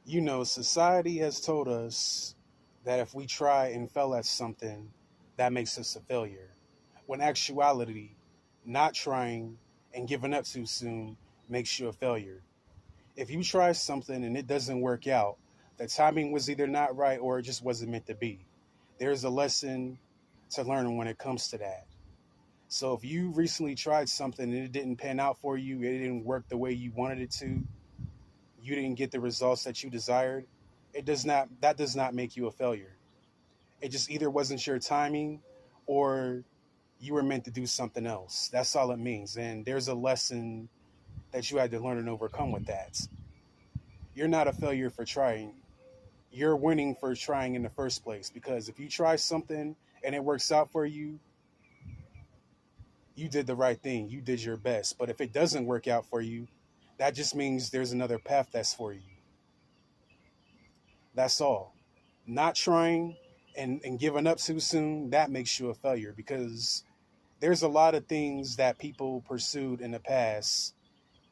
Society has told us that if we try and fail at something, that makes us a failure. When actuality, not trying and giving up too soon makes you a failure. If you try something and it doesn't work out, the timing was either not right or it just wasn't meant to be. There's a lesson to learn when it comes to that. So if you recently tried something and it didn't pan out for you, it didn't work the way you wanted it to, you didn't get the results that you desired, that does not make you a failure. It just either wasn't your timing or you were meant to do something else. That's all it means. And there's a lesson that you had to learn and overcome with that. You're not a failure for trying. You're winning for trying in the first place, because if you try something and it works out for you, you did the right thing. You did your best. But if it doesn't work out for you, that just means there's another path that's for you. That's all. Not trying and giving up too soon, that makes you a failure, because there's a lot of things that people pursued in the past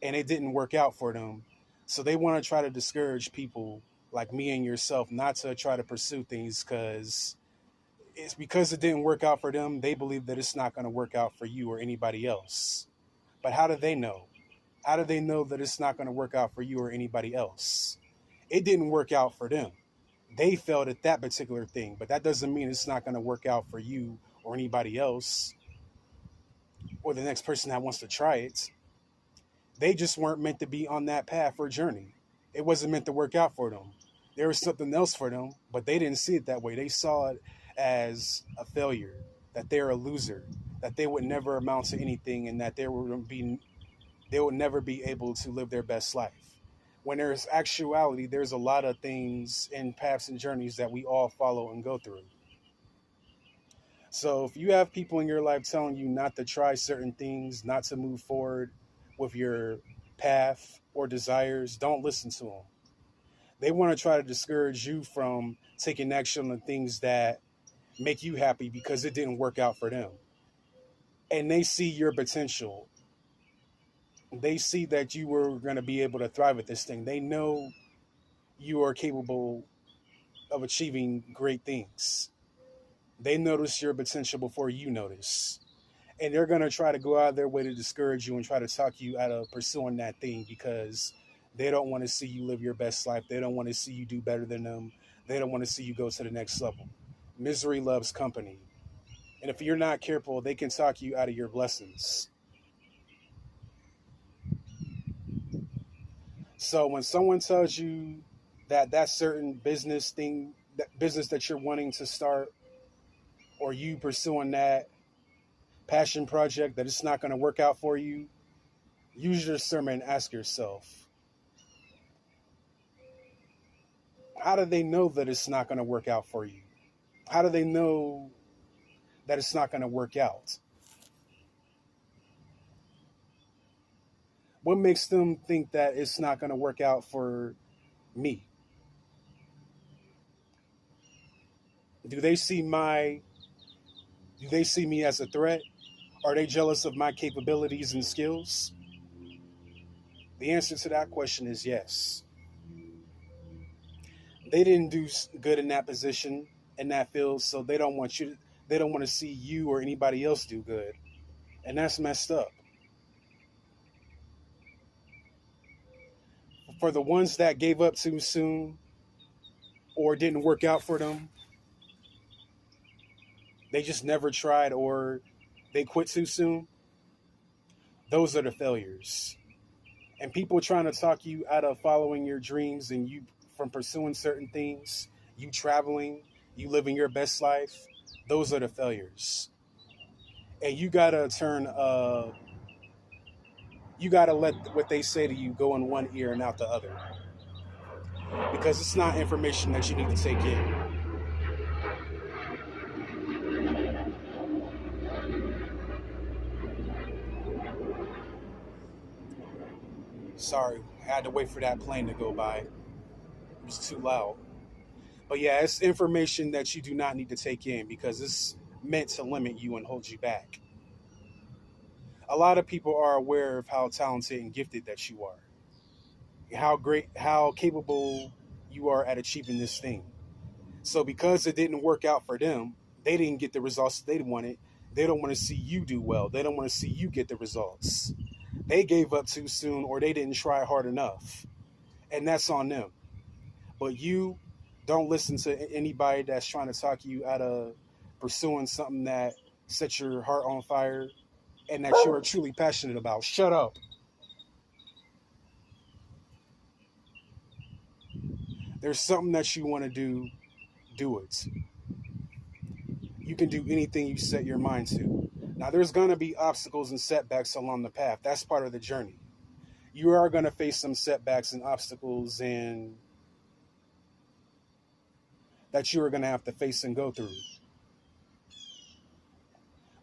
and it didn't work out for them. So they want to try to discourage people like me and yourself not to try to pursue things, because it didn't work out for them, they believe that it's not going to work out for you or anybody else. But how do they know? How do they know that it's not going to work out for you or anybody else? It didn't work out for them. They failed at that particular thing, but that doesn't mean it's not going to work out for you or anybody else or the next person that wants to try it. They just weren't meant to be on that path or journey. It wasn't meant to work out for them. There was something else for them, but they didn't see it that way. They saw it as a failure, that they're a loser, that they would never amount to anything, and that they would never be able to live their best life. When there's actuality, there's a lot of things and paths and journeys that we all follow and go through. So if you have people in your life telling you not to try certain things, not to move forward with your path or desires, don't listen to them. They want to try to discourage you from taking action on things that make you happy because it didn't work out for them. And they see your potential. They see that you were going to be able to thrive at this thing. They know you are capable of achieving great things. They notice your potential before you notice. And they're going to try to go out of their way to discourage you and try to talk you out of pursuing that thing, because they don't want to see you live your best life. They don't want to see you do better than them. They don't want to see you go to the next level. Misery loves company. And if you're not careful, they can talk you out of your blessings. So when someone tells you that certain business thing, that business that you're wanting to start, or you pursuing that passion project, that it's not going to work out for you, use your sermon and ask yourself, how do they know that it's not going to work out for you? How do they know that it's not going to work out? What makes them think that it's not going to work out for me? Do they see my do they see me as a threat? Are they jealous of my capabilities and skills? The answer to that question is yes. They didn't do good in that position, in that field, so they don't want to see you or anybody else do good. And that's messed up. For the ones that gave up too soon or didn't work out for them, they just never tried, or they quit too soon, those are the failures. And people trying to talk you out of following your dreams and you from pursuing certain things, you traveling, you living your best life, those are the failures. And you gotta let what they say to you go in one ear and out the other, because it's not information that you need to take in. Sorry, I had to wait for that plane to go by. It was too loud. But yeah, it's information that you do not need to take in, because it's meant to limit you and hold you back. A lot of people are aware of how talented and gifted that you are, how great, how capable you are at achieving this thing. So because it didn't work out for them, they didn't get the results they wanted. They don't want to see you do well. They don't want to see you get the results. They gave up too soon, or they didn't try hard enough. And that's on them. But you don't listen to anybody that's trying to talk you out of pursuing something that sets your heart on fire and that you are truly passionate about. Shut up. There's something that you want to do it. You can do anything you set your mind to. Now, there's going to be obstacles and setbacks along the path. That's part of the journey. You are going to face some setbacks and obstacles and that you are going to have to face and go through.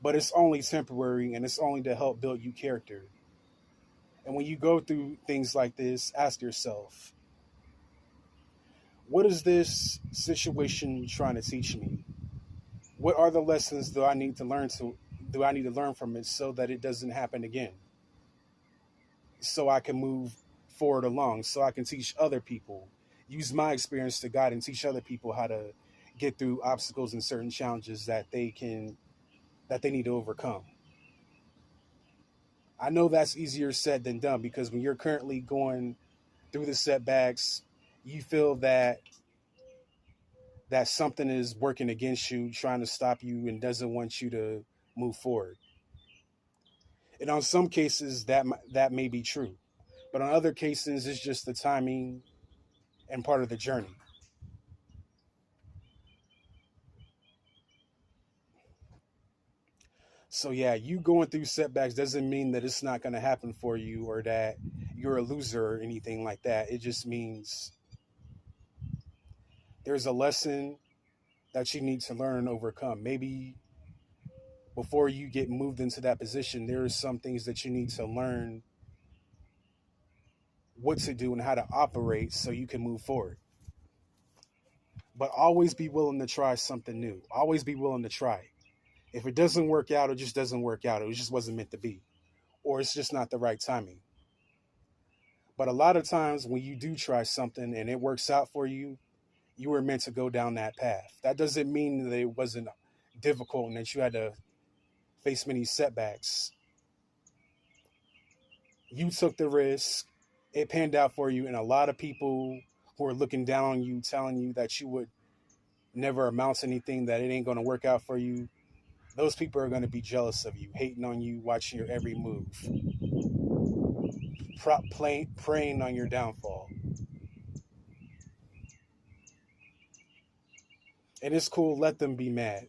But it's only temporary, and it's only to help build you character. And when you go through things like this, ask yourself, what is this situation trying to teach me? What are the lessons do I need to learn from it so that it doesn't happen again? So I can move forward along, so I can teach other people, use my experience to guide and teach other people how to get through obstacles and certain challenges that they need to overcome. I know that's easier said than done, because when you're currently going through the setbacks, you feel that something is working against you, trying to stop you, and doesn't want you to move forward. And on some cases, that may be true, but on other cases, it's just the timing and part of the journey. So yeah, you going through setbacks doesn't mean that it's not going to happen for you, or that you're a loser or anything like that. It just means there's a lesson that you need to learn and overcome. Maybe before you get moved into that position, there are some things that you need to learn what to do and how to operate so you can move forward. But always be willing to try something new. Always be willing to try it. If it doesn't work out, it just doesn't work out. It just wasn't meant to be. Or it's just not the right timing. But a lot of times when you do try something and it works out for you, you were meant to go down that path. That doesn't mean that it wasn't difficult and that you had to face many setbacks. You took the risk. It panned out for you. And a lot of people who are looking down on you, telling you that you would never amount to anything, that it ain't going to work out for you, those people are going to be jealous of you, hating on you, watching your every move, preying on your downfall. And it's cool, let them be mad.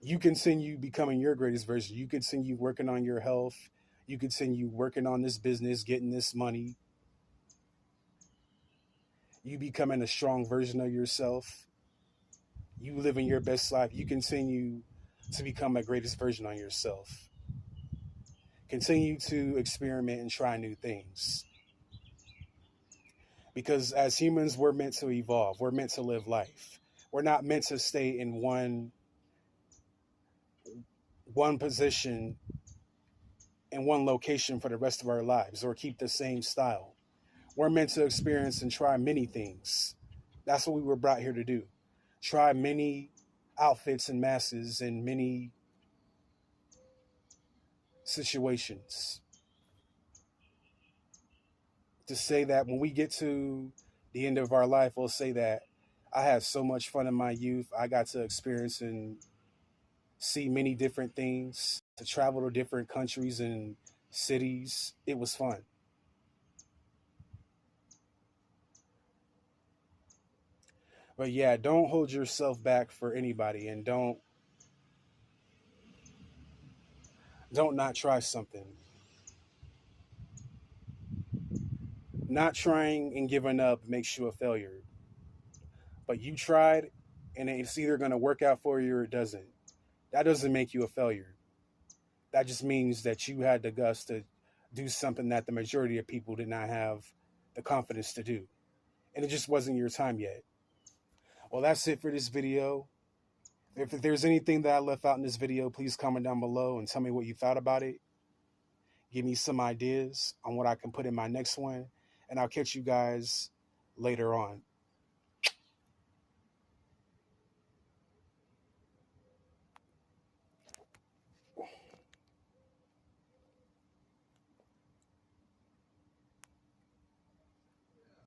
You continue becoming your greatest version. You continue working on your health. You continue working on this business, getting this money. You becoming a strong version of yourself. You living your best life. You continue to become a greatest version of yourself. Continue to experiment and try new things. Because as humans, we're meant to evolve. We're meant to live life. We're not meant to stay in one position in one location for the rest of our lives, or keep the same style. We're meant to experience and try many things. That's what we were brought here to do. Try many outfits and masses in many situations. To say that when we get to the end of our life, we'll say that I had so much fun in my youth. I got to experience and see many different things, to travel to different countries and cities. It was fun. But yeah, don't hold yourself back for anybody, and don't not try something. Not trying and giving up makes you a failure. But you tried, and it's either going to work out for you or it doesn't. That doesn't make you a failure. That just means that you had the guts to do something that the majority of people did not have the confidence to do. And it just wasn't your time yet. Well, that's it for this video. If there's anything that I left out in this video, please comment down below and tell me what you thought about it. Give me some ideas on what I can put in my next one. and I'll catch you guys later on.